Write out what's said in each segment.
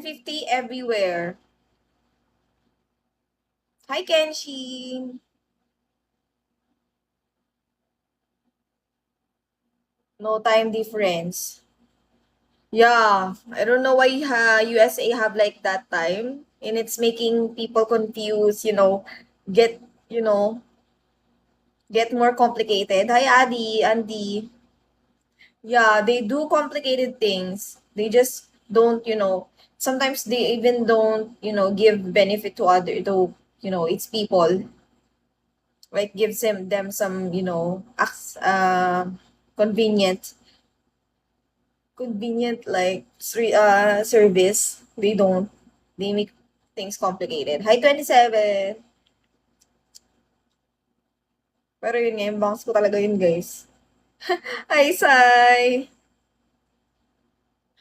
10:50 everywhere. Hi, Kenshin. No time difference. Yeah, I don't know why USA have like that time, and it's making people confused, get, you know, get more complicated. Hi, Adi, Andy. Yeah, they do complicated things. They just don't, sometimes they even don't, give benefit to its people. Like gives them some, convenient, like service. They don't. They make things complicated. Hi, 27. Pero yun nga, yung bangs ko talaga yun, guys. Hi, Sai.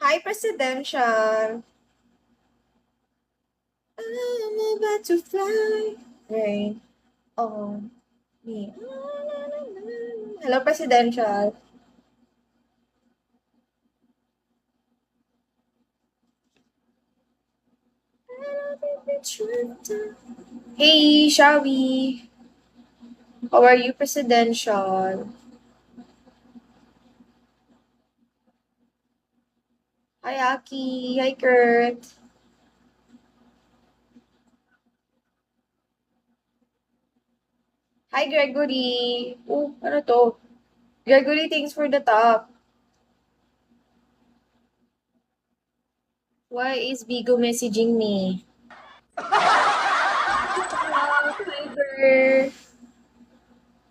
Hi, Presidential. I'm about to fly. Right. Oh, me. Hello, Presidential. Hey, shall we? How are you, Presidential? Hi, Aki. Hi, Kurt. Hi, Gregory. Oh, ano to? Gregory, thanks for the top. Why is Bigo messaging me? Hi,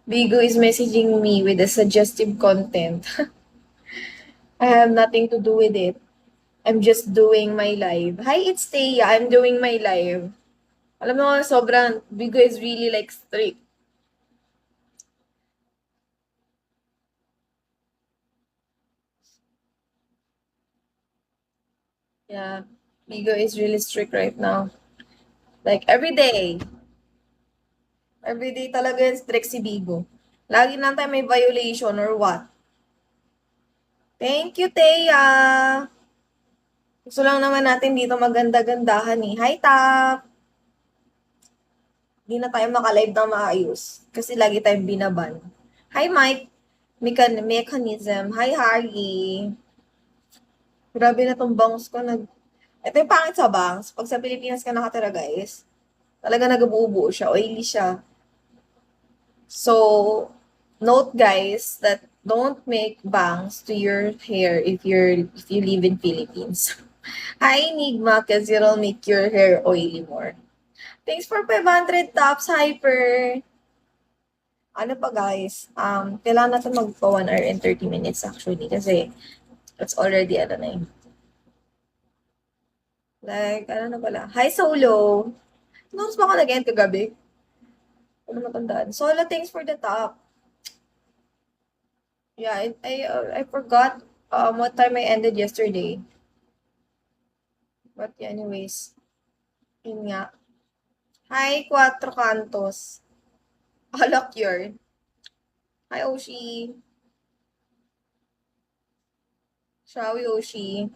Bigo is messaging me with a suggestive content. I have nothing to do with it. I'm just doing my live. Hi, it's Taya. I'm doing my live. Alam mo, sobrang, Bigo is really like strict. Yeah, Bigo is really strict right now. Like, every day talaga yung strict si Bigo. Lagi lang tayo may violation or what. Thank you, Taya! Gusto lang naman natin dito maganda-gandahan eh. Hi, Tap! Hindi na tayo makalive ng maayos. Kasi lagi tayong binaban. Hi, Mike! Mechanism. Hi, Harry! Grabe na tong bangs ko. Ito yung pangit sa bangs. Pag sa Pilipinas ka nakatira, guys, talaga nagabuo siya. Oily siya. So, note guys that don't make bangs to your hair if you live in Philippines. Hi, Enigma, because it'll make your hair oily more. Thanks for 500 tops, Hyper. Ano pa guys, kailangan natin magpa 1 hour and 30 minutes actually kasi it's already ano na yun. Like, ano na pala. Hi, Solo. Notice ba ako nag-end kagabi? Ano matandaan? Solo, thanks for the top. Yeah, I forgot what time I ended yesterday. But anyways, yun nga. Hi, Cuatro Cantos. Alak yun. Hi, Oshi. Shawi Oshi.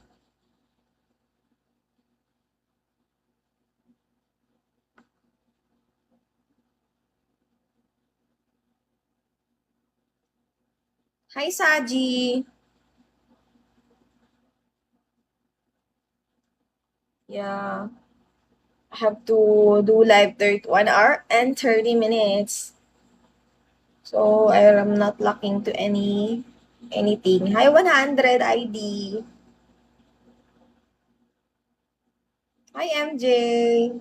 Hi, Saji. Yeah. I have to do live 1 hour and 30 minutes. So, I am not locking to anything. Hi, 100 ID. Hi, MJ.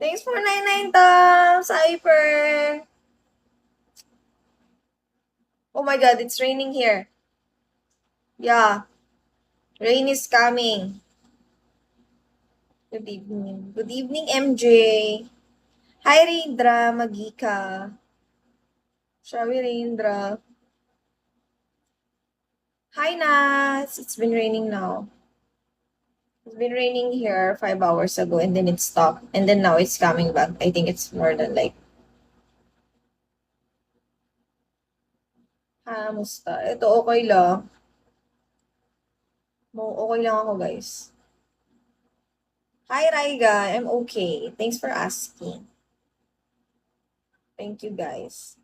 Thanks for 99 thumbs, Hyper. Oh my god, it's raining here. Yeah, rain is coming. Good evening. Good evening, MJ. Hi, Rindra Magika. Shawi Rindra. Hi, Nas. It's been raining now. It's been raining here 5 hours ago and then it stopped. And then now it's coming back. I think it's more than like, musta? Ito okay lang. Okay lang ako, guys. Hi, Raiga. I'm okay. Thanks for asking. Thank you, guys.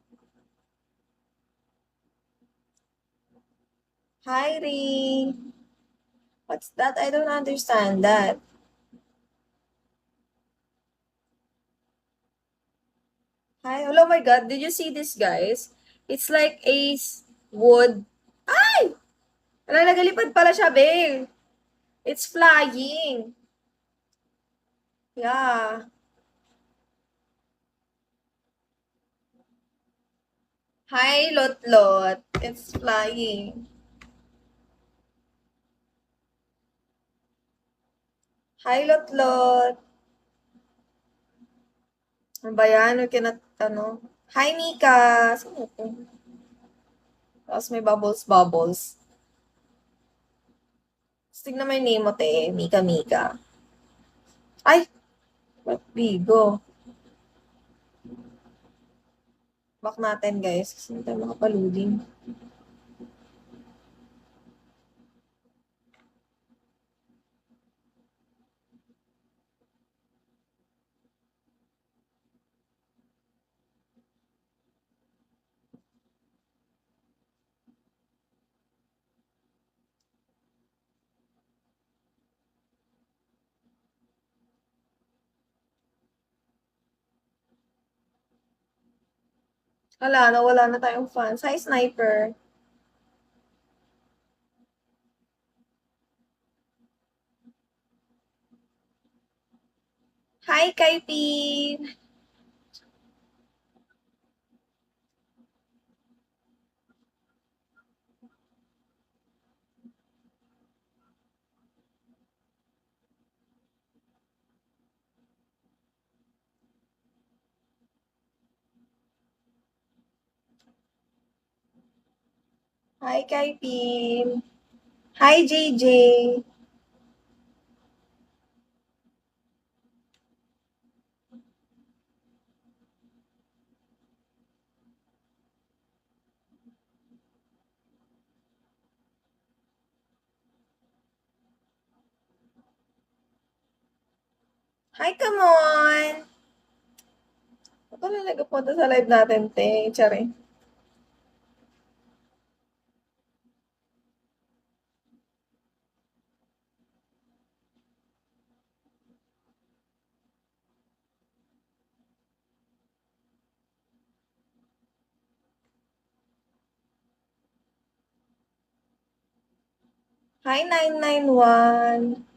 Hi, Ri. What's that? I don't understand that. Hi. Oh my God. Did you see this, guys? It's like a wood. Ay! Wala, nagalipad pala siya, babe. It's flying. Yeah. Hi, Lot Lot. It's flying. Hi, Lot Lot. Ano ba yan? We cannot, ano? Hi, Mika. Saan ito? Tapos may bubbles, bubbles. Tignan mo yung name mo, te. Mika, Mika. Ay! Ba't bigo? Back natin, guys. Kasi hindi tayo makapaluding. Wala na tayong fans. Hi, Sniper. Hi, Kaipin. Hi, Kaipin. Hi, JJ. Hi, come on. Ako na nagpunta sa live natin, te. Tsari. Hi, 991.